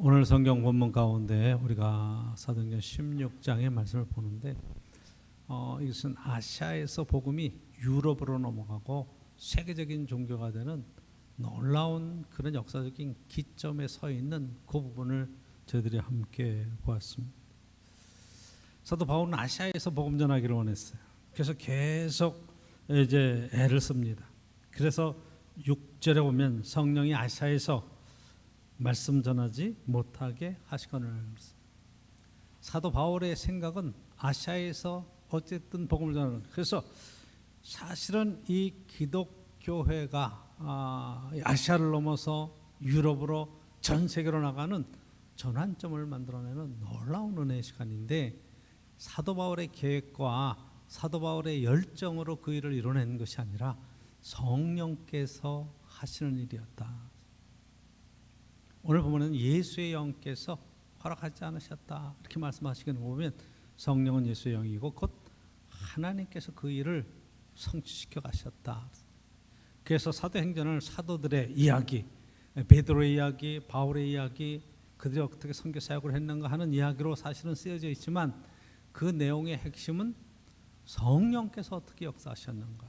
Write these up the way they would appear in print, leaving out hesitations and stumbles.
오늘 성경 본문 가운데 우리가 사도행전 16장의 말씀을 보는데 이것은 아시아에서 복음이 유럽으로 넘어가고 세계적인 종교가 되는 놀라운 그런 역사적인 기점에 서 있는 그 부분을 저희들이 함께 보았습니다. 사도 바울은 아시아에서 복음 전하기를 원했어요. 그래서 계속 이제 애를 씁니다. 그래서 6절에 보면 성령이 아시아에서 말씀 전하지 못하게 하시거늘. 사도 바울의 생각은 아시아에서 어쨌든 복음을 전하는. 그래서 사실은 이 기독교회가 아시아를 넘어서 유럽으로 전 세계로 나가는 전환점을 만들어내는 놀라운 은혜의 시간인데, 사도 바울의 계획과 사도 바울의 열정으로 그 일을 이뤄낸 것이 아니라 성령께서 하시는 일이었다. 오늘 보면 예수의 영께서 허락하지 않으셨다 이렇게 말씀하시기는 보면 성령은 예수의 영이고 곧 하나님께서 그 일을 성취시켜 가셨다. 그래서 사도행전을 사도들의 이야기, 베드로의 이야기, 바울의 이야기, 그들이 어떻게 선교 사역을 했는가 하는 이야기로 사실은 쓰여져 있지만 그 내용의 핵심은 성령께서 어떻게 역사하셨는가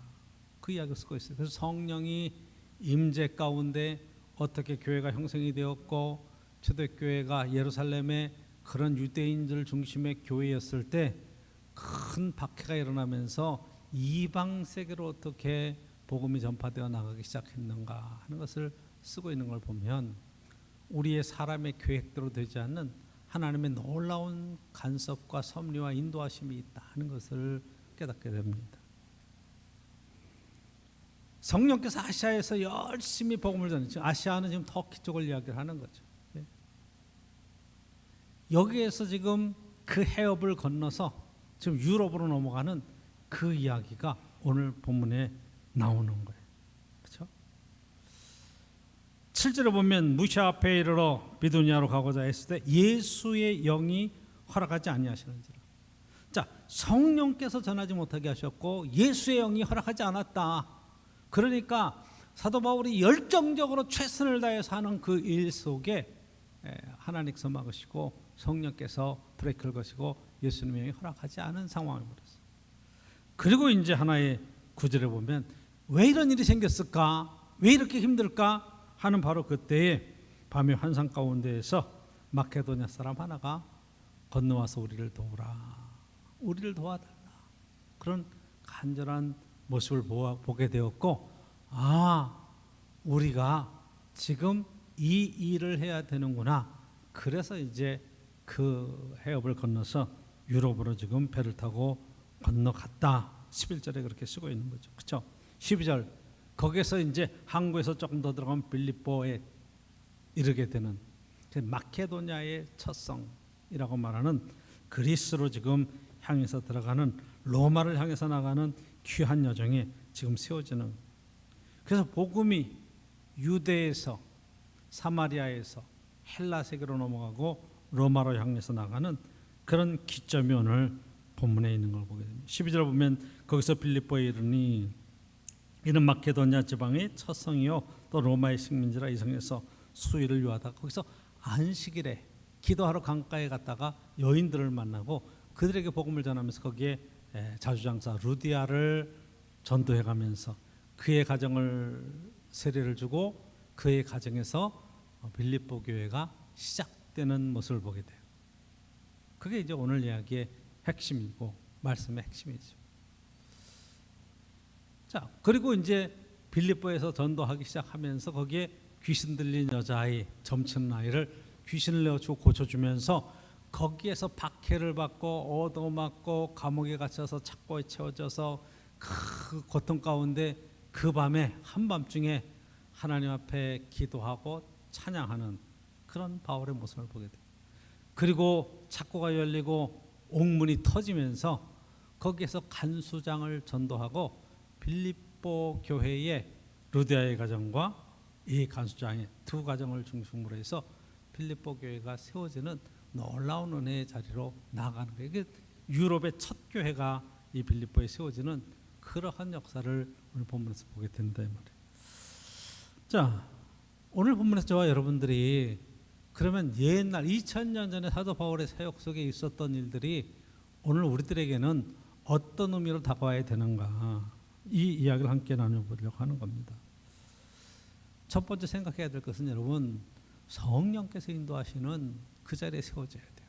그 이야기를 쓰고 있어요. 그래서 성령이 임재 가운데 어떻게 교회가 형성이 되었고 초대교회가 예루살렘의 그런 유대인들 중심의 교회였을 때 큰 박해가 일어나면서 이방 세계로 어떻게 복음이 전파되어 나가기 시작했는가 하는 것을 쓰고 있는 걸 보면 우리의 사람의 계획대로 되지 않는 하나님의 놀라운 간섭과 섭리와 인도하심이 있다 하는 것을 깨닫게 됩니다. 성령께서 아시아에서 열심히 복음을 전했죠. 아시아는 지금 터키 쪽을 이야기를 하는 거죠. 여기에서 지금 그 해협을 건너서 지금 유럽으로 넘어가는 그 이야기가 오늘 본문에 나오는 거예요. 그렇죠? 7절에 보면 무시아 앞에 이르러 비두니아로 가고자 했을 때 예수의 영이 허락하지 아니하시는지라. 자, 성령께서 전하지 못하게 하셨고 예수의 영이 허락하지 않았다. 그러니까 사도 바울이 열정적으로 최선을 다해서 하는 그 일 속에 하나님께서 막으시고 성령께서 브레이크를 거시고 예수님의 영이 허락하지 않은 상황을 벌였어요. 그리고 이제 하나의 구절에 보면 왜 이런 일이 생겼을까? 왜 이렇게 힘들까? 하는 바로 그때에 밤의 환상 가운데에서 마케도냐 사람 하나가 건너와서 우리를 도우라, 우리를 도와달라, 그런 간절한 모습을 보게 되었고, 우리가 지금 이 일을 해야 되는구나. 그래서 이제 그 해협을 건너서 유럽으로 지금 배를 타고 건너갔다. 11절에 그렇게 쓰고 있는 거죠. 그렇죠? 12절 거기서 이제 항구에서 조금 더 들어가면 빌립보에 이르게 되는 마케도냐의 첫 성이라고 말하는 그리스로 지금 향해서 들어가는, 로마를 향해서 나가는 귀한 여정에 지금 세워지는. 그래서 복음이 유대에서 사마리아에서 헬라 세계로 넘어가고 로마로 향해서 나가는 그런 기점이 오늘 본문에 있는 걸 보게 됩니다. 12절 보면 거기서 빌립보에 이르니 이는 마케도냐 지방의 첫 성이요 또 로마의 식민지라 이 성에서 수일을 유하다. 거기서 안식일에 기도하러 강가에 갔다가 여인들을 만나고 그들에게 복음을 전하면서 거기에 자주장사 루디아를 전도해가면서 그의 가정을 세례를 주고 그의 가정에서 빌립보 교회가 시작되는 모습을 보게 돼요. 그게 이제 오늘 이야기의 핵심이고 말씀의 핵심이죠. 자, 그리고 이제 빌립보에서 전도하기 시작하면서 거기에 귀신 들린 여자아이, 점치는 아이를 귀신을 내어주고 고쳐주면서 거기에서 박해를 받고 얻어맞고 감옥에 갇혀서 착고에 채워져서 그 고통 가운데 그 밤에 한밤중에 하나님 앞에 기도하고 찬양하는 그런 바울의 모습을 보게 돼요. 그리고 착고가 열리고 옥문이 터지면서 거기에서 간수장을 전도하고 빌립보 교회의 루디아의 가정과 이 간수장의 두 가정을 중심으로 해서 빌립보 교회가 세워지는 놀라운 은혜의 자리로 나아가는 거예요. 이게 유럽의 첫 교회가 이 빌립보에 세워지는 그러한 역사를 오늘 본문에서 보게 된다 이 말이에요. 자, 오늘 본문에서 저와 여러분들이 그러면 옛날 2000년 전에 사도 바울의 사역 속에 있었던 일들이 오늘 우리들에게는 어떤 의미로 다가와야 되는가, 이 이야기를 함께 나눠보려고 하는 겁니다. 첫 번째 생각해야 될 것은 여러분, 성령께서 인도하시는 그 자리에 세워져야 돼요.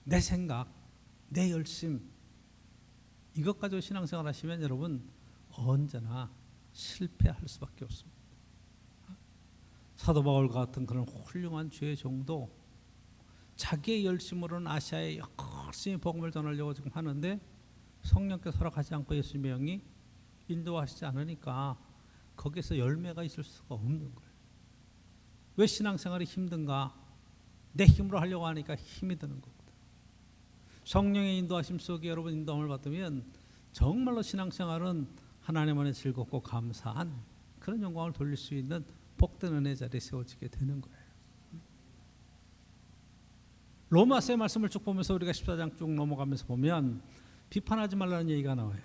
내 생각, 내 열심, 이것 가지고 신앙생활 하시면 여러분 언제나 실패할 수밖에 없습니다. 사도 바울 같은 그런 훌륭한 주의 종도 자기의 열심으로는 아시아에 열심히 복음을 전하려고 지금 하는데 성령께서 허락하지 않고 예수님의 영이 인도하시지 않으니까 거기서 열매가 있을 수가 없는 거예요. 왜 신앙생활이 힘든가? 내 힘으로 하려고 하니까 힘이 드는 거거든. 성령의 인도하심 속에 여러분 인도함을 받으면 정말로 신앙생활은 하나님 안에 즐겁고 감사한 그런 영광을 돌릴 수 있는 복된 은혜 자리에 세워지게 되는 거예요. 로마서의 말씀을 쭉 보면서 우리가 14장 쭉 넘어가면서 보면 비판하지 말라는 얘기가 나와요.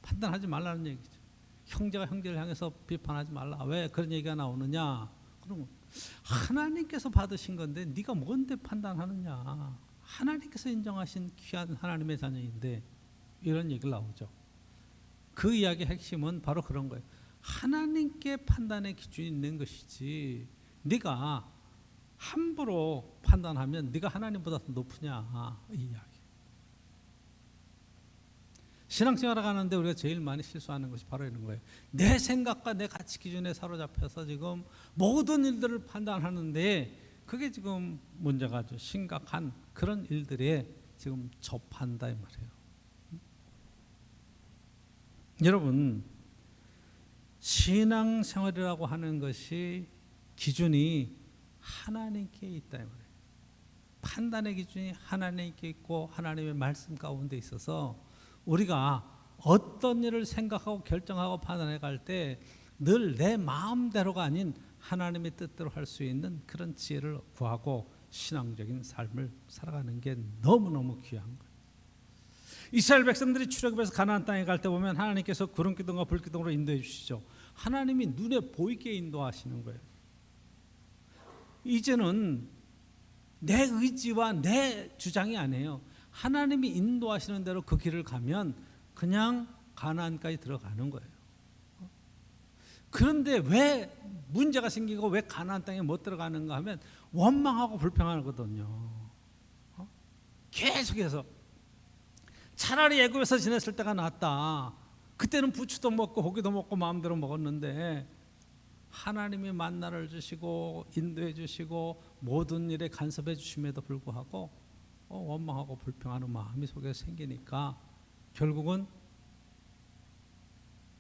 판단하지 말라는 얘기죠. 형제가 형제를 향해서 비판하지 말라. 왜 그런 얘기가 나오느냐? 그러면 하나님께서 받으신 건데 네가 뭔데 판단하느냐? 하나님께서 인정하신 귀한 하나님의 자녀인데, 이런 얘기가 나오죠. 그 이야기의 핵심은 바로 그런 거예요. 하나님께 판단의 기준이 있는 것이지 네가 함부로 판단하면 네가 하나님보다 더 높으냐, 이 이야기. 신앙생활을 하는데 우리가 제일 많이 실수하는 것이 바로 이런 거예요. 내 생각과 내 가치 기준에 사로잡혀서 지금 모든 일들을 판단하는데 그게 지금 문제가 아주 심각한 그런 일들에 지금 접한다 이 말이에요. 여러분, 신앙생활이라고 하는 것이 기준이 하나님께 있다 이 말이에요. 판단의 기준이 하나님께 있고 하나님의 말씀 가운데 있어서 우리가 어떤 일을 생각하고 결정하고 판단해 갈 때 늘 내 마음대로가 아닌 하나님의 뜻대로 할 수 있는 그런 지혜를 구하고 신앙적인 삶을 살아가는 게 너무너무 귀한 거예요. 이스라엘 백성들이 출애굽해서 가나안 땅에 갈 때 보면 하나님께서 구름기둥과 불기둥으로 인도해 주시죠. 하나님이 눈에 보이게 인도하시는 거예요. 이제는 내 의지와 내 주장이 아니에요. 하나님이 인도하시는 대로 그 길을 가면 그냥 가나안까지 들어가는 거예요. 그런데 왜 문제가 생기고 왜 가나안 땅에 못 들어가는가 하면 원망하고 불평하거든요. 계속해서 차라리 애굽에서 지냈을 때가 낫다. 그때는 부추도 먹고 고기도 먹고 마음대로 먹었는데 하나님이 만나를 주시고 인도해 주시고 모든 일에 간섭해 주심에도 불구하고 원망하고 불평하는 마음이 속에 생기니까 결국은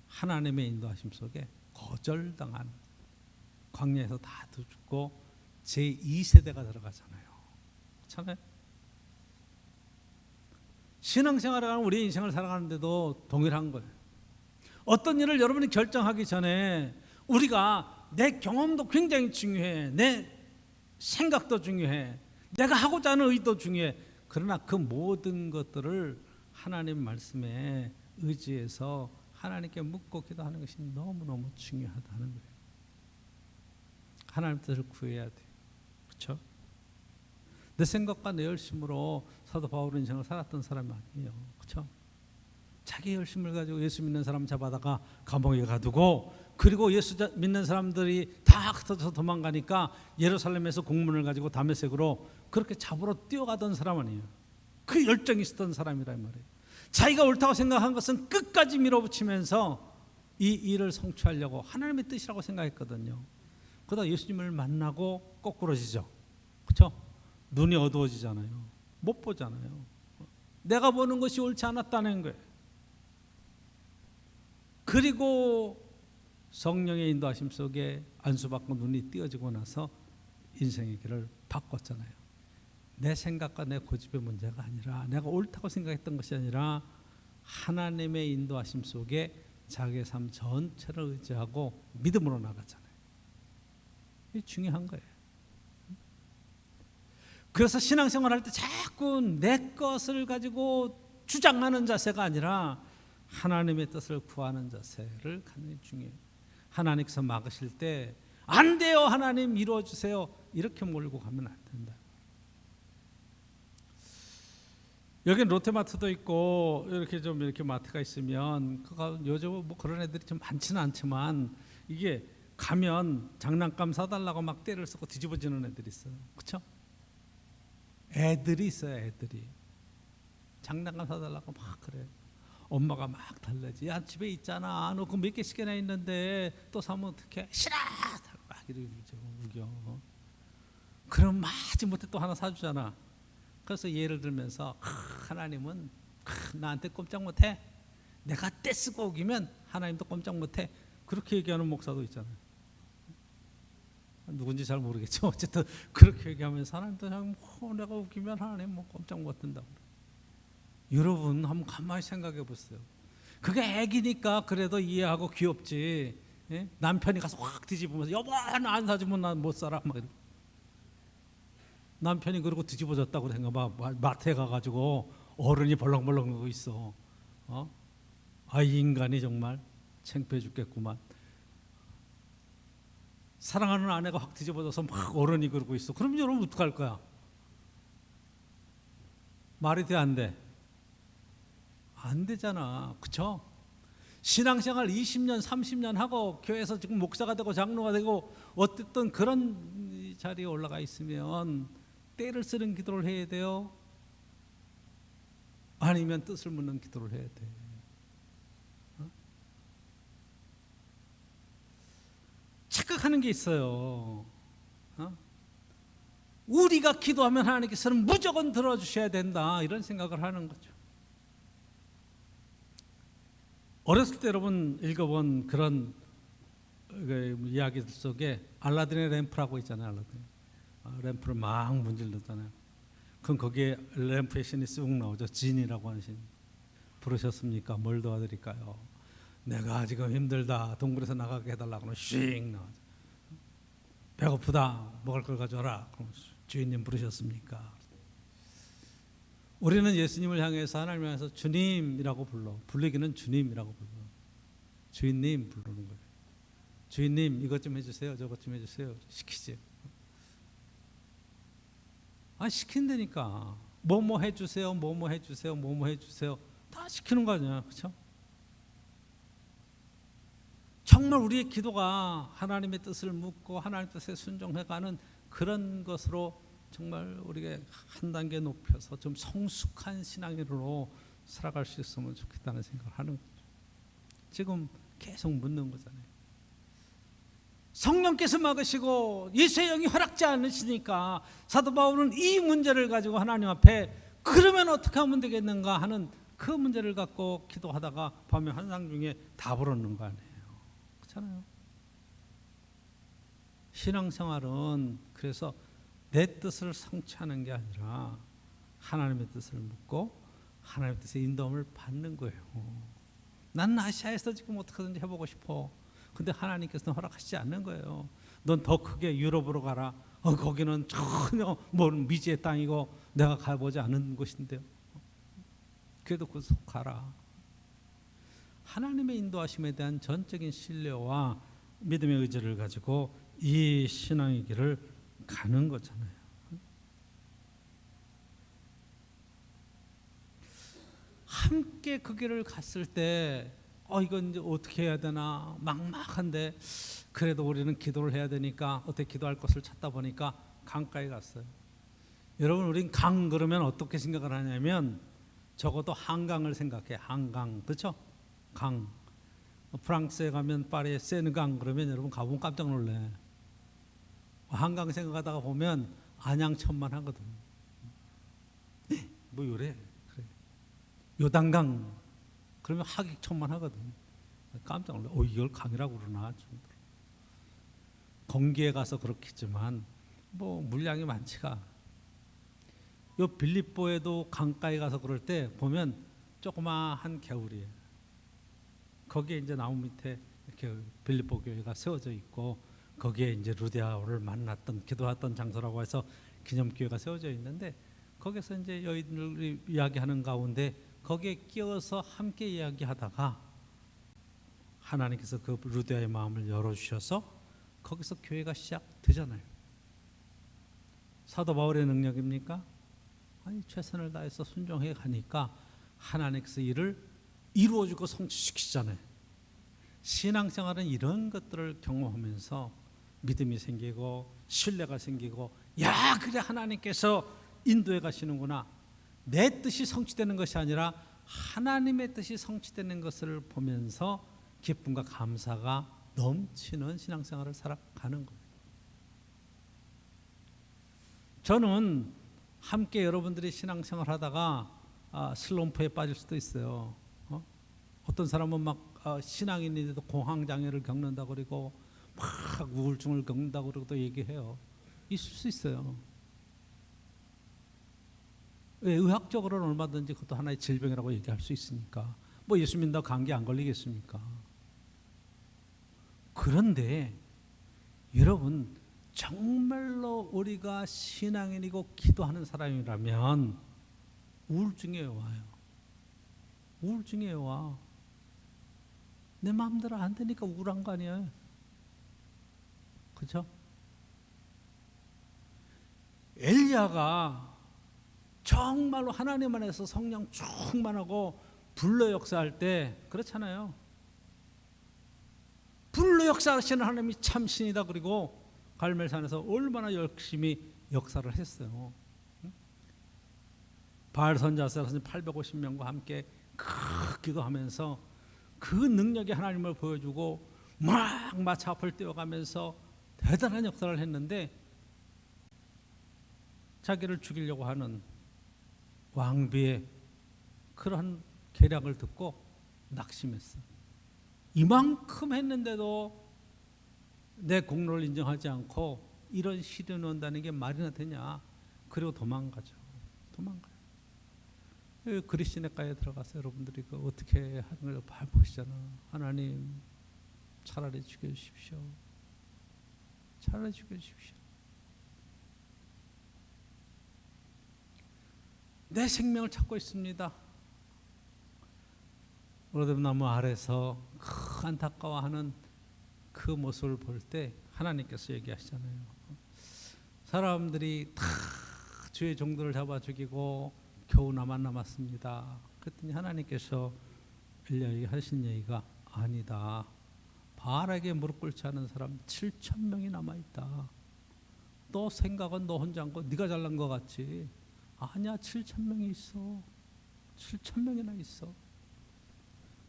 하나님의 인도하심 속에 거절당한, 광야에서 다 죽고 제2세대가 들어가잖아요. 그렇잖아요. 신앙생활을 하는 우리 인생을 살아가는데도 동일한 거예요. 어떤 일을 여러분이 결정하기 전에 우리가 내 경험도 굉장히 중요해, 내 생각도 중요해, 내가 하고자 하는 의도 중요해. 그러나 그 모든 것들을 하나님 말씀에 의지해서 하나님께 묻고 기도하는 것이 너무너무 중요하다는 거예요. 하나님 뜻을 구해야 돼요. 그렇죠? 내 생각과 내 열심으로 사도 바울은 인생을 살았던 사람이 아니에요. 그렇죠? 자기 열심을 가지고 예수 믿는 사람 잡아다가 감옥에 가두고, 그리고 예수 믿는 사람들이 다 흩어져서 도망가니까 예루살렘에서 공문을 가지고 다메섹으로 그렇게 잡으러 뛰어가던 사람 아니에요. 그 열정이 있었던 사람이란 말이에요. 자기가 옳다고 생각한 것은 끝까지 밀어붙이면서 이 일을 성취하려고 하나님의 뜻이라고 생각했거든요. 그러다 예수님을 만나고 거꾸로지죠. 그렇죠? 눈이 어두워지잖아요. 못 보잖아요. 내가 보는 것이 옳지 않았다는 거예요. 그리고 성령의 인도하심 속에 안수받고 눈이 띄어지고 나서 인생의 길을 바꿨잖아요. 내 생각과 내 고집의 문제가 아니라, 내가 옳다고 생각했던 것이 아니라 하나님의 인도하심 속에 자기의 삶 전체를 의지하고 믿음으로 나갔잖아요. 이게 중요한 거예요. 그래서 신앙생활 할 때 자꾸 내 것을 가지고 주장하는 자세가 아니라 하나님의 뜻을 구하는 자세를 갖는 게 중요해요. 하나님께서 막으실 때 안 돼요, 하나님 이루어 주세요. 이렇게 몰고 가면 안 된다. 여긴 롯데마트도 있고 이렇게 좀 이렇게 마트가 있으면 요즘 뭐 그런 애들이 좀 많지는 않지만 이게 가면 장난감 사달라고 막 때를 쓰고 뒤집어지는 애들이 있어요. 그렇죠? 애들이 있어요. 애들이 장난감 사달라고 막 그래. 엄마가 막 달래지. 야, 집에 있잖아. 너 그 몇 개씩이나 있는데 또 사면 어떡해? 싫어. 막 이러고 우겨. 그럼 마지못해 또 하나 사주잖아. 그래서 예를 들면서 하나님은 나한테 꼼짝 못해. 내가 떼쓰고 오기면 하나님도 꼼짝 못해. 그렇게 얘기하는 목사도 있잖아요. 누군지 잘 모르겠죠. 어쨌든 그렇게 얘기하면서 하나님도 그냥 내가 웃기면 하나님 뭐 꼼짝 못한다. 여러분 한번 가만히 생각해 보세요. 그게 애기니까 그래도 이해하고 귀엽지. 예? 남편이 가서 확 뒤집으면서 여보 나 안 사주면 난 못 살아. 막 남편이 그러고 뒤집어졌다고 생각봐. 마트에 가가지고 어른이 벌렁벌렁 하고 있어. 이 인간이 정말 창피해 죽겠구만. 사랑하는 아내가 확 뒤집어져서 막 어른이 그러고 있어. 그럼 여러분 어떡할 거야? 말이 돼, 안 돼? 안 되잖아. 그렇죠? 신앙생활 20년 30년 하고 교회에서 지금 목사가 되고 장로가 되고 어쨌든 그런 자리에 올라가 있으면 때를 쓰는 기도를 해야 돼요? 아니면 뜻을 묻는 기도를 해야 돼? 착각하는 게 있어요. 우리가 기도하면 하나님께서는 무조건 들어주셔야 된다, 이런 생각을 하는 거죠. 어렸을 때 여러분 읽어본 그런 이야기들 속에 알라딘의 램프라고 있잖아요. 알라딘. 램프를 막 문질렀잖아요. 그럼 거기에 램프의 신이 쑥 나오죠. 진이라고 하는 신. 부르셨습니까? 뭘 도와드릴까요? 내가 지금 힘들다. 동굴에서 나가게 해달라고 하면 씩 나오죠. 배고프다. 먹을 걸 가져와라. 그럼 주인님 부르셨습니까? 우리는 예수님을 향해서 하나님을 향해서 주님이라고 불러. 부르기는 주님이라고 불러. 주인님 부르는 거예요. 주인님 이것 좀 해주세요. 저것 좀 해주세요. 시키지. 시킨다니까. 뭐뭐 해주세요. 뭐뭐 해주세요. 뭐뭐 해주세요. 다 시키는 거 아니야. 그렇죠? 정말 우리의 기도가 하나님의 뜻을 묻고 하나님의 뜻에 순종해가는 그런 것으로 정말 우리가 한 단계 높여서 좀 성숙한 신앙인으로 살아갈 수 있으면 좋겠다는 생각을 하는 거죠. 지금 계속 묻는 거잖아요. 성령께서 막으시고 예수의 영이 허락지 않으시니까 사도 바울은 이 문제를 가지고 하나님 앞에 그러면 어떻게 하면 되겠는가 하는 그 문제를 갖고 기도하다가 밤에 환상 중에 답을 얻는 거 아니에요. 그렇잖아요. 신앙생활은 그래서 내 뜻을 성취하는 게 아니라 하나님의 뜻을 묻고 하나님의 뜻의 인도함을 받는 거예요. 나는 아시아에서 지금 어떻게든지 해보고 싶어. 근데 하나님께서는 허락하시지 않는 거예요. 넌 더 크게 유럽으로 가라. 거기는 전혀 미지의 땅이고 내가 가보지 않은 곳인데요. 그래도 그곳 가라. 하나님의 인도하심에 대한 전적인 신뢰와 믿음의 의지를 가지고 이 신앙의 길을 가는 거잖아요. 함께 그 길을 갔을 때 이건 이제 어떻게 해야 되나 막막한데 그래도 우리는 기도를 해야 되니까 어떻게 기도할 것을 찾다 보니까 강가에 갔어요. 여러분 우린 강 그러면 어떻게 생각을 하냐면 적어도 한강을 생각해. 한강. 그렇죠? 강. 프랑스에 가면 파리에 세느강 그러면 여러분 가보면 깜짝 놀래. 한강 생각하다가 보면 안양천만 하거든. 뭐 요래. 그래. 요단강 그러면 하객천만 하거든. 깜짝 놀래. 이걸 강이라고 그러나. 건기에 가서 그렇겠지만 뭐 물량이 많지가. 요 빌립보에도 강가에 가서 그럴 때 보면 조그마한 개울이에요. 거기에 이제 나무 밑에 이렇게 빌립보 교회가 세워져 있고 거기에 이제 루디아를 만났던 기도했던 장소라고 해서 기념교회가 세워져 있는데 거기서 이제 여인들이 이야기하는 가운데 거기에 끼어서 함께 이야기하다가 하나님께서 그 루디아의 마음을 열어주셔서 거기서 교회가 시작되잖아요. 사도 바울의 능력입니까? 아니, 최선을 다해서 순종해 가니까 하나님께서 일을 이루어주고 성취시키잖아요. 신앙생활은 이런 것들을 경험하면서 믿음이 생기고 신뢰가 생기고, 야, 그래, 하나님께서 인도해 가시는구나. 내 뜻이 성취되는 것이 아니라 하나님의 뜻이 성취되는 것을 보면서 기쁨과 감사가 넘치는 신앙생활을 살아가는 거예요. 저는 함께 여러분들이 신앙생활 하다가 슬럼프에 빠질 수도 있어요. 어떤 사람은 막 신앙인인데도 공황장애를 겪는다고 그러고 막 우울증을 겪는다고 그러고 또 얘기해요. 있을 수 있어요. 의학적으로는 얼마든지 그것도 하나의 질병이라고 얘기할 수 있으니까. 뭐 예수 믿는다고 감기 안 걸리겠습니까? 그런데 여러분, 정말로 우리가 신앙인이고 기도하는 사람이라면 우울증이 와요. 우울증이 와. 내 마음대로 안 되니까 우울한 거 아니에요? 그렇죠? 엘리야가 정말로 하나님 안에서 성령 충만하고 불로 역사할 때 그렇잖아요. 불로 역사하시는 하나님이 참 신이다. 그리고 갈멜산에서 얼마나 열심히 역사를 했어요. 바알 선지자 850명과 함께 기도하면서 그 능력의 하나님을 보여주고 막 마차 앞을 뛰어가면서 대단한 역사를 했는데, 자기를 죽이려고 하는 왕비의 그런 계략을 듣고 낙심했어. 이만큼 했는데도 내 공로를 인정하지 않고 이런 시련이 온다는 게 말이나 되냐. 그리고 도망가죠. 도망가요. 그리스도인가에 들어가서 여러분들이 그 어떻게 하는 걸 봐보시잖아. 하나님, 차라리 죽여주십시오. 차라리 죽여주십시오. 내 생명을 찾고 있습니다. 로뎀나무 아래서 안타까워하는 그 모습을 볼 때 하나님께서 얘기하시잖아요. 사람들이 다 주의 종들을 잡아 죽이고 겨우 나만 남았습니다. 그랬더니 하나님께서 엘리야에게 하신 얘기가, 아니다. 바알에게 무릎 꿇지 않은 사람 7,000명이 남아있다. 너 생각은 너 혼자 한 거 네가 잘난 거 같지? 아니야, 7,000명이 있어. 7,000명이나 있어.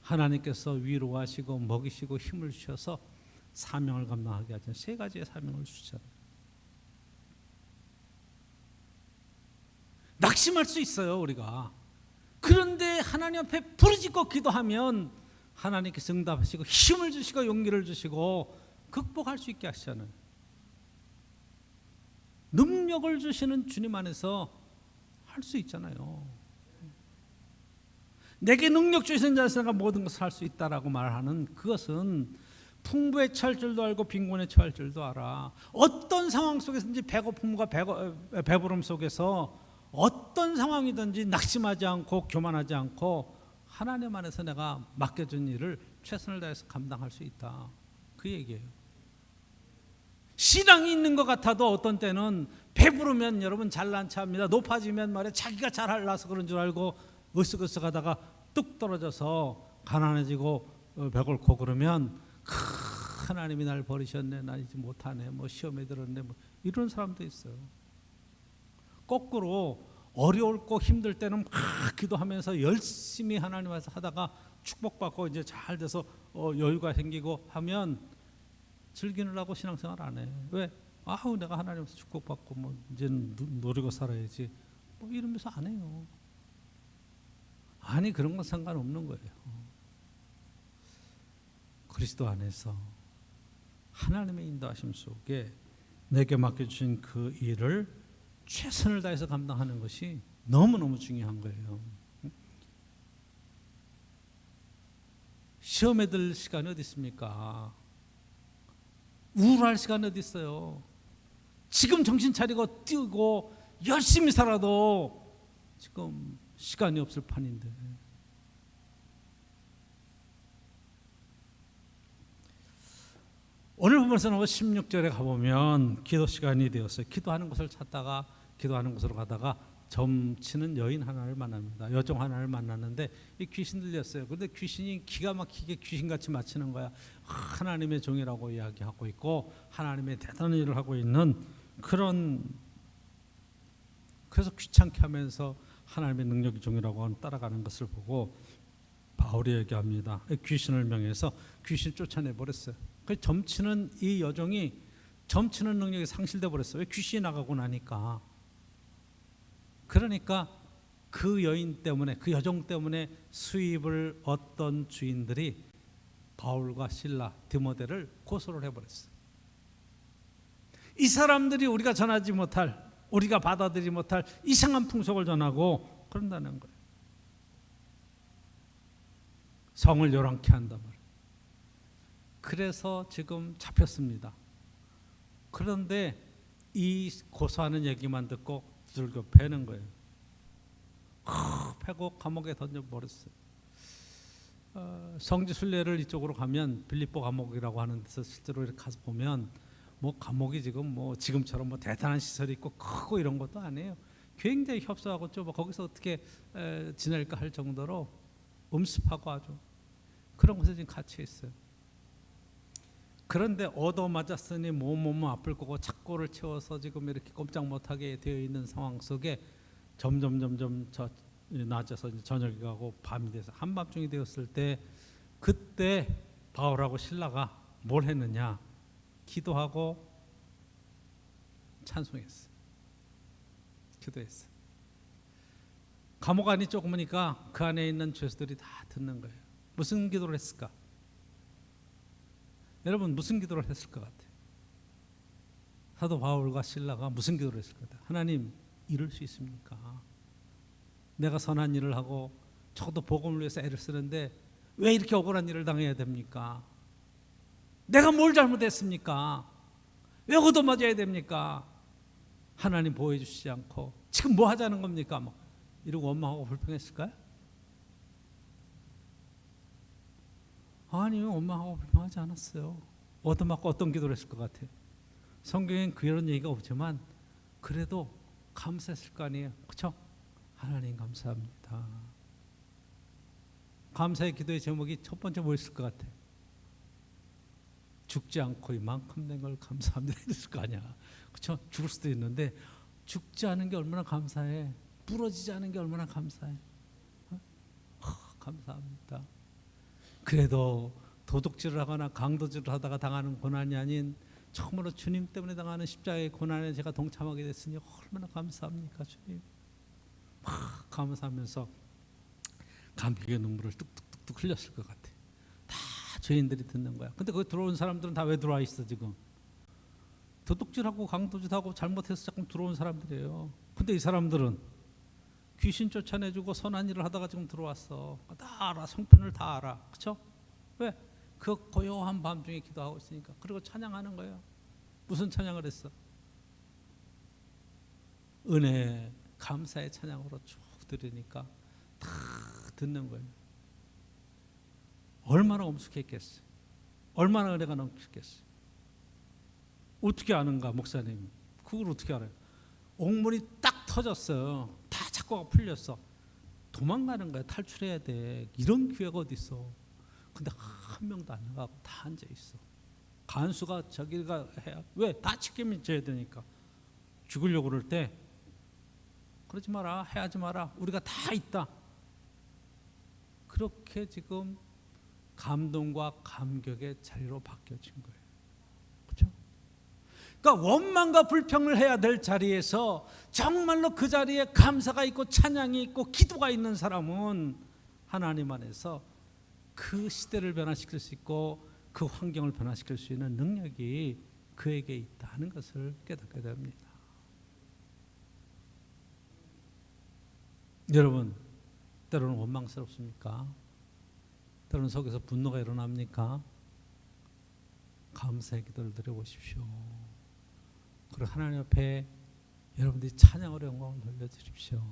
하나님께서 위로하시고 먹이시고 힘을 주셔서 사명을 감당하게 하죠. 3가지의 사명을 주잖아요. 낙심할 수 있어요, 우리가. 그런데 하나님 앞에 부르짖고 기도하면 하나님께서 응답하시고 힘을 주시고 용기를 주시고 극복할 수 있게 하시잖아요. 능력을 주시는 주님 안에서 할 수 있잖아요. 내게 능력 주시는 자에서 내가 모든 것을 할 수 있다라고 말하는 그것은 풍부에 처할 줄도 알고 빈곤에 처할 줄도 알아. 어떤 상황 속에서든지 배고픔과 배부름 속에서 어떤 상황이든지 낙심하지 않고 교만하지 않고 하나님 안에서 내가 맡겨준 일을 최선을 다해서 감당할 수 있다. 그 얘기예요. 신앙이 있는 것 같아도 어떤 때는 배부르면 여러분 잘난 체합니다. 높아지면 말이야 자기가 잘할라서 그런 줄 알고 으쓱으쓱하다가 뚝 떨어져서 가난해지고 배고프고 그러면 하나님이 날 버리셨네, 나 이제 못하네, 뭐 시험에 들었네, 뭐 이런 사람도 있어요. 거꾸로 어려울고 힘들 때는 막 기도하면서 열심히 하나님 앞에서 하다가 축복받고 이제 잘 돼서 여유가 생기고 하면 즐기느라고 신앙생활 안 해. 왜? 아우, 내가 하나님께서 축복받고 뭐 이제는 노리고 살아야지 뭐 이러면서 안 해요. 아니, 그런 건 상관없는 거예요. 그리스도 안에서 하나님의 인도하심 속에 내게 맡겨주신 그 일을 최선을 다해서 감당하는 것이 너무너무 중요한 거예요. 시험에 들 시간이 어디 있습니까? 우울할 시간이 어디 있어요? 지금 정신 차리고 뛰고 열심히 살아도 지금 시간이 없을 판인데. 오늘 본문에서 16절에 가보면 기도 시간이 되었어요. 기도하는 곳을 찾다가 기도하는 곳으로 가다가 점치는 여인 하나를 만납니다. 여종 하나를 만났는데 이 귀신 들렸어요. 그런데 귀신이 기가 막히게 귀신같이 맞히는 거야. 하나님의 종이라고 이야기하고 있고 하나님의 대단한 일을 하고 있는 그런, 그래서 귀찮게 하면서 하나님의 능력의 종이라고 따라가는 것을 보고 바울이 얘기합니다. 귀신을 명해서 귀신 쫓아내 버렸어요. 그 점치는 이 여종이 점치는 능력이 상실돼 버렸어요. 왜? 귀신이 나가고 나니까. 그러니까 그 여인 때문에, 그 여종 때문에 수입을 어떤 주인들이 바울과 실라, 디모데를 고소를 해버렸어요. 이 사람들이 우리가 전하지 못할, 우리가 받아들이지 못할 이상한 풍속을 전하고 그런다는 거예요. 성을 요란케 한단 말이에요. 그래서 지금 잡혔습니다. 그런데 이 고소하는 얘기만 듣고 두들겨 패는 거예요. 패고 감옥에 던져버렸어요. 성지순례를 이쪽으로 가면 빌립보 감옥이라고 하는 데서 실제로 이렇게 가서 보면 뭐 감옥이 지금 뭐 지금처럼 뭐 대단한 시설이 있고 크고 이런 것도 아니에요. 굉장히 협소하고 좁아. 거기서 어떻게 지낼까 할 정도로 음습하고 아주 그런 곳에 지금 갇혀 있어요. 그런데 얻어맞았으니 몸 아플 거고 착고를 채워서 지금 이렇게 꼼짝 못하게 되어 있는 상황 속에 점점 낮아서 이제 저녁이 가고 밤이 돼서 한밤중이 되었을 때 그때 바울하고 실라가 뭘 했느냐? 기도하고 찬송했어요. 기도했어요. 감옥 안이 좁으니까 그 안에 있는 죄수들이 다 듣는 거예요. 무슨 기도를 했을까? 여러분 무슨 기도를 했을 것 같아요? 사도 바울과 실라가 무슨 기도를 했을 것 같아요? 하나님, 이럴 수 있습니까? 내가 선한 일을 하고 적어도 복음을 위해서 애를 쓰는데 왜 이렇게 억울한 일을 당해야 됩니까? 내가 뭘 잘못했습니까? 왜 얻어맞아야 됩니까? 하나님 보호해 주시지 않고 지금 뭐 하자는 겁니까? 뭐 이러고 원망하고 불평했을까요? 아니요, 원망하고 불평하지 않았어요. 얻어맞고 어떤 기도를 했을 것 같아요? 성경엔 그런 얘기가 없지만 그래도 감사했을 거 아니에요. 그렇죠? 하나님 감사합니다. 감사의 기도의 제목이 첫 번째 뭐였을 것 같아요? 죽지 않고 이만큼 된 걸 감사합니다 이랬을 거 아니야. 그렇죠? 죽을 수도 있는데 죽지 않은 게 얼마나 감사해. 부러지지 않은 게 얼마나 감사해. 감사합니다. 그래도 도둑질을 하거나 강도질을 하다가 당하는 고난이 아닌 처음으로 주님 때문에 당하는 십자가의 고난에 제가 동참하게 됐으니 얼마나 감사합니까 주님. 막 감사하면서 감격의 눈물을 뚝뚝뚝뚝 흘렸을 것 같아. 다 죄인들이 듣는 거야. 근데 거기 들어온 사람들은 다 왜 들어와 있어 지금? 도둑질하고 강도질하고 잘못해서 자꾸 들어온 사람들이에요. 근데 이 사람들은 귀신 쫓아내주고 선한 일을 하다가 지금 들어왔어. 다 알아. 성편을 다 알아. 그렇죠? 왜? 그 고요한 밤중에 기도하고 있으니까. 그리고 찬양하는 거예요. 무슨 찬양을 했어? 은혜, 감사의 찬양으로 쭉 들으니까 다 듣는 거예요. 얼마나 엄숙했겠어요. 얼마나 은혜가 넘쳤겠어요. 어떻게 아는가 목사님? 그걸 어떻게 알아요? 옥문이 딱 터졌어요. 다 착고가 풀렸어. 도망가는 거야. 탈출해야 돼. 이런 기회가 어디 있어? 근데 한 명도 안 나가고 다 앉아 있어. 간수가 저기가 해야 왜? 다 책임을 져야 되니까. 죽으려고 그럴 때 그러지 마라, 해하지 마라. 우리가 다 있다. 그렇게 지금 감동과 감격의 자리로 바뀌어진 거예요. 그렇죠? 그러니까 원망과 불평을 해야 될 자리에서 정말로 그 자리에 감사가 있고 찬양이 있고 기도가 있는 사람은 하나님 안에서 그 시대를 변화시킬 수 있고 그 환경을 변화시킬 수 있는 능력이 그에게 있다는 것을 깨닫게 됩니다. 여러분, 때로는 원망스럽습니까? 때로는 속에서 분노가 일어납니까? 감사의 기도를 드려보십시오. 그리고 하나님 앞에 여러분들이 찬양으로 영광을 돌려드십시오.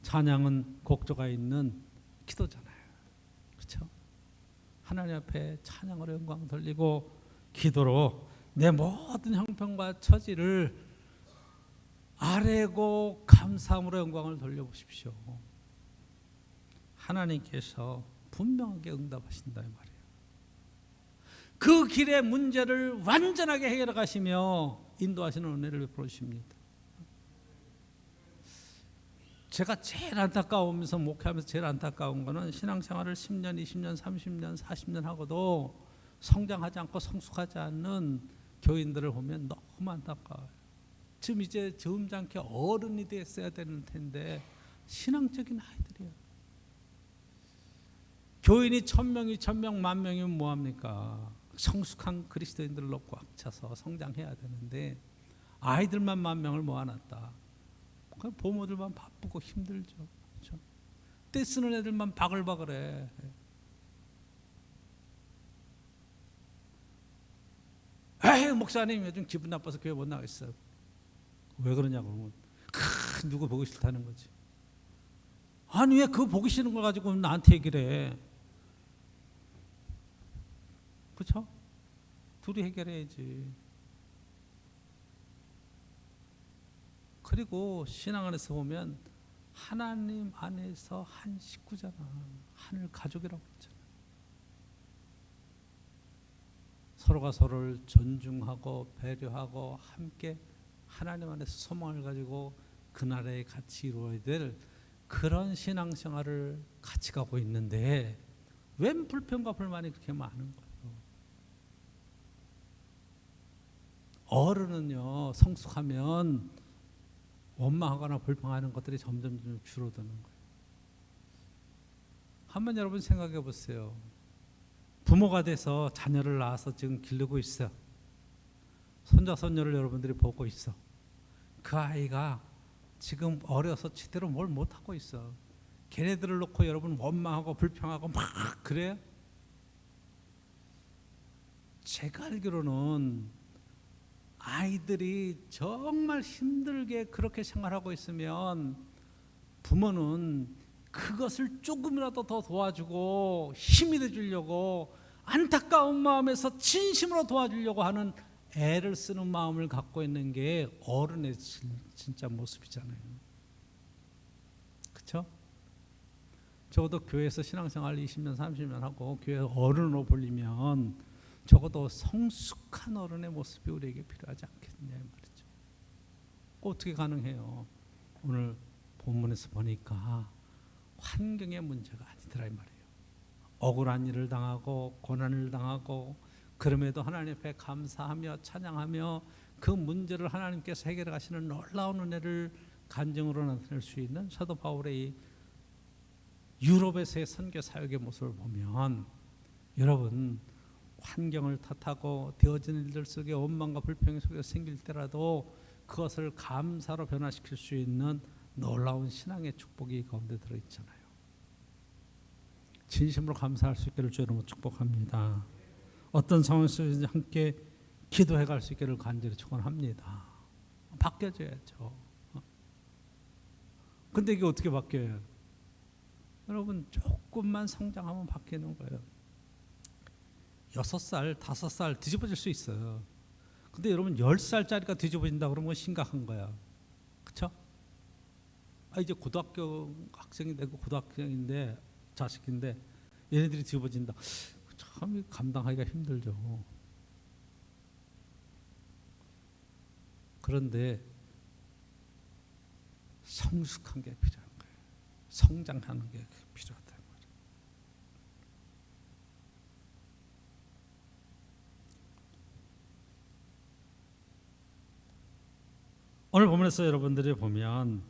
찬양은 곡조가 있는 기도잖아요. 그렇죠? 하나님 앞에 찬양으로 영광 돌리고 기도로 내 모든 형편과 처지를 아뢰고 감사함으로 영광을 돌려보십시오. 하나님께서 분명하게 응답하신다 이 말이에요. 그 길의 문제를 완전하게 해결해 가시며 인도하시는 은혜를 베풀어 주십니다. 제가 제일 안타까우면서 목회하면서 제일 안타까운 거는 신앙생활을 10년, 20년, 30년, 40년 하고도 성장하지 않고 성숙하지 않는 교인들을 보면 너무 안타까워요. 지금 이제 점잖게 어른이 됐어야 되는 텐데 신앙적인 아이들이에요. 교인이 1000명이 1000명, 10,000명이면 뭐합니까? 성숙한 그리스도인들을 놓고 꽉 차서 성장해야 되는데 아이들만 10,000명을 모아놨다. 부모들만 바쁘고 힘들죠. 그렇죠? 때 쓰는 애들만 바글바글해. 에이, 목사님 요즘 기분 나빠서 교회 못 나가겠어요. 왜 그러냐고 그러면 누구 보기 싫다는 거지. 아니 왜 그거 보기 싫은 걸 가지고 나한테 얘기를 해. 그렇죠? 둘이 해결해야지. 그리고 신앙 안에서 보면 하나님 안에서 한 식구잖아. 하늘 가족이라고 했잖아. 서로가 서로를 존중하고 배려하고 함께 하나님 안에서 소망을 가지고 그 나라에 같이 이루어야 될 그런 신앙생활을 같이 가고 있는데 웬 불평과 불만이 그렇게 많은 거예요. 어른은요 성숙하면 원망하거나 불평하는 것들이 점점 줄어드는 거예요. 한번 여러분 생각해 보세요. 부모가 돼서 자녀를 낳아서 지금 기르고 있어. 손자 손녀를 여러분들이 보고 있어. 그 아이가 지금 어려서 제대로 뭘 못하고 있어. 걔네들을 놓고 여러분 원망하고 불평하고 막 그래요? 제가 알기로는 아이들이 정말 힘들게 그렇게 생활하고 있으면 부모는 그것을 조금이라도 더 도와주고 힘이 돼주려고 안타까운 마음에서 진심으로 도와주려고 하는 애를 쓰는 마음을 갖고 있는 게 어른의 진짜 모습이잖아요. 그렇죠? 적어도 교회에서 신앙생활 20년 30년 하고 교회 어른으로 불리면 적어도 성숙한 어른의 모습이 우리에게 필요하지 않겠냐 말이죠. 어떻게 가능해요? 오늘 본문에서 보니까 환경의 문제가 아니더라 이 말이에요. 억울한 일을 당하고 고난을 당하고 그럼에도 하나님 앞에 감사하며 찬양하며 그 문제를 하나님께서 해결해 가시는 놀라운 은혜를 간증으로 나타낼 수 있는 사도 바울의 이 유럽에서의 선교 사역의 모습을 보면 여러분 환경을 탓하고 되어진 일들 속에 원망과 불평 속에 생길 때라도 그것을 감사로 변화시킬 수 있는 놀라운 신앙의 축복이 가운데 들어있잖아요. 진심으로 감사할 수 있기를 주의 이름으로 축복합니다. 어떤 상황에서든지 함께 기도해 갈 수 있기를 간절히 축원합니다. 바뀌어져야죠. 근데 이게 어떻게 바뀌어요? 여러분 조금만 성장하면 바뀌는 거예요. 6살, 5살 뒤집어질 수 있어요. 근데 여러분 10살짜리가 뒤집어진다 그러면 심각한 거야. 그렇죠? 이제 고등학교 학생이 되고 고등학생인데 자식인데 얘네들이 뒤집어진다. 참 감당하기가 힘들죠. 그런데 성숙한 게 필요한 거예요. 성장하는 게 필요하다. 오늘 본문에서 여러분들이 보면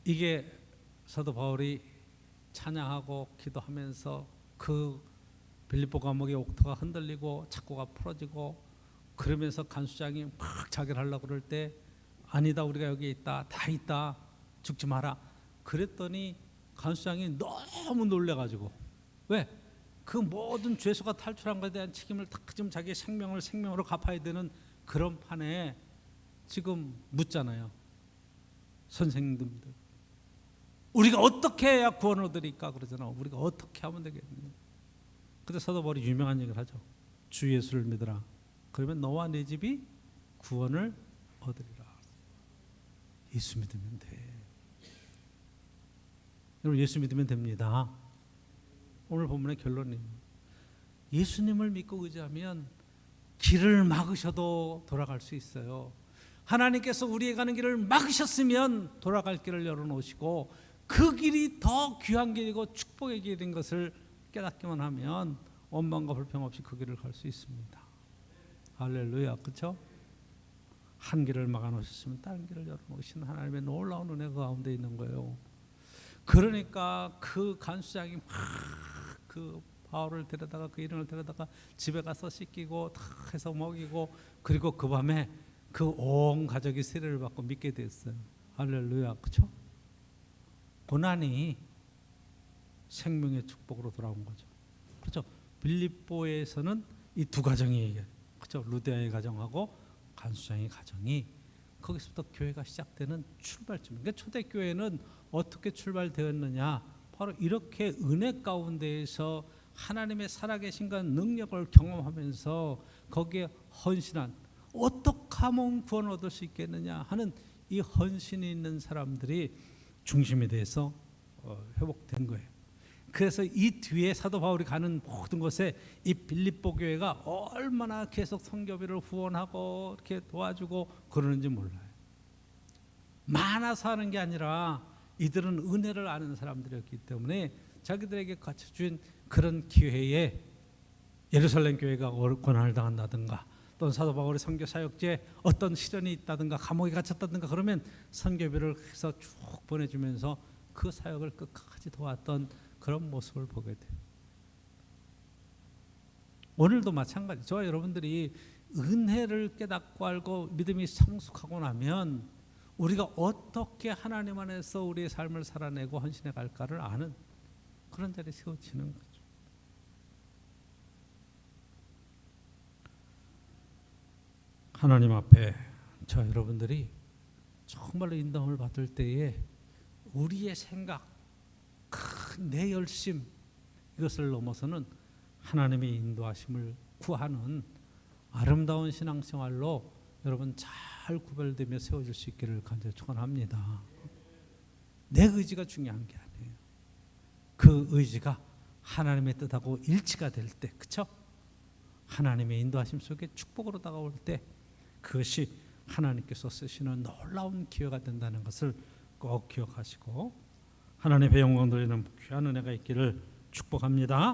이게 사도 바울이 찬양하고 기도하면서 그 빌립보 감옥의 옥토가 흔들리고 착고가 풀어지고 그러면서 간수장이 막 자결 하려고 그럴 때 아니다 우리가 여기 있다 다 있다 죽지 마라 그랬더니 간수장이 너무 놀래가지고 왜? 그 모든 죄수가 탈출한 것에 대한 책임을 다 지금 자기의 생명으로 갚아야 되는 그런 판에 지금 묻잖아요. 선생님들 우리가 어떻게 해야 구원을 얻으리까 그러잖아. 우리가 어떻게 하면 되겠느냐. 근데 사도 바울이 유명한 얘기를 하죠. 주 예수를 믿으라 그러면 너와 네 집이 구원을 얻으리라. 예수 믿으면 돼. 여러분 예수 믿으면 됩니다. 오늘 본문의 결론이 예수님을 믿고 의지하면 길을 막으셔도 돌아갈 수 있어요. 하나님께서 우리의 가는 길을 막으셨으면 돌아갈 길을 열어놓으시고 그 길이 더 귀한 길이고 축복의 길인 것을 깨닫기만 하면 원망과 불평 없이 그 길을 갈 수 있습니다. 할렐루야. 그렇죠? 한 길을 막아놓으셨으면 다른 길을 열어놓으시는 하나님의 놀라운 은혜가 그 가운데 있는 거예요. 그러니까 그 간수장이 막 그 바울을 데려다가 그 일행을 데려다가 집에 가서 씻기고 다 해서 먹이고 그리고 그 밤에 그 온 가족이 세례를 받고 믿게 됐어요. 할렐루야. 그렇죠? 고난이 생명의 축복으로 돌아온 거죠. 그렇죠? 빌립보에서는 이 두 가정이 그렇죠? 루디아의 가정하고 간수장의 가정이 거기서부터 교회가 시작되는 출발점. 그러니까 초대교회는 어떻게 출발되었느냐? 바로 이렇게 은혜 가운데에서 하나님의 살아계신과 능력을 경험하면서 거기에 헌신한 어떻게 하면 구원을 얻을 수 있겠느냐 하는 이 헌신이 있는 사람들이 중심이 돼서 회복된 거예요. 그래서 이 뒤에 사도 바울이 가는 모든 곳에 이 빌립보 교회가 얼마나 계속 선교비를 후원하고 이렇게 도와주고 그러는지 몰라요. 많아서 하는 게 아니라 이들은 은혜를 아는 사람들이었기 때문에 자기들에게 갖춰준 그런 기회에 예루살렘 교회가 고난을 당한다든가 또는 사도 바울의 선교 사역지에 어떤 시련이 있다든가 감옥에 갇혔다든가 그러면 선교비를 해서 쭉 보내주면서 그 사역을 끝까지 도왔던 그런 모습을 보게 돼요. 오늘도 마찬가지. 저와 여러분들이 은혜를 깨닫고 알고 믿음이 성숙하고 나면 우리가 어떻게 하나님 안에서 우리의 삶을 살아내고 헌신해 갈까를 아는 그런 자리에 세워지는 거죠. 하나님 앞에 저 여러분들이 정말로 인도함을 받을 때에 우리의 생각, 내 열심 이것을 넘어서는 하나님의 인도하심을 구하는 아름다운 신앙생활로 여러분 잘 구별되며 세워질 수 있기를 간절히 축원합니다. 내 의지가 중요한 게 아니에요. 그 의지가 하나님의 뜻하고 일치가 될 때, 그렇죠? 하나님의 인도하심 속에 축복으로 다가올 때 그것이 하나님께서 쓰시는 놀라운 기회가 된다는 것을 꼭 기억하시고 하나님의 영광 돌리는 귀한 은혜가 있기를 축복합니다.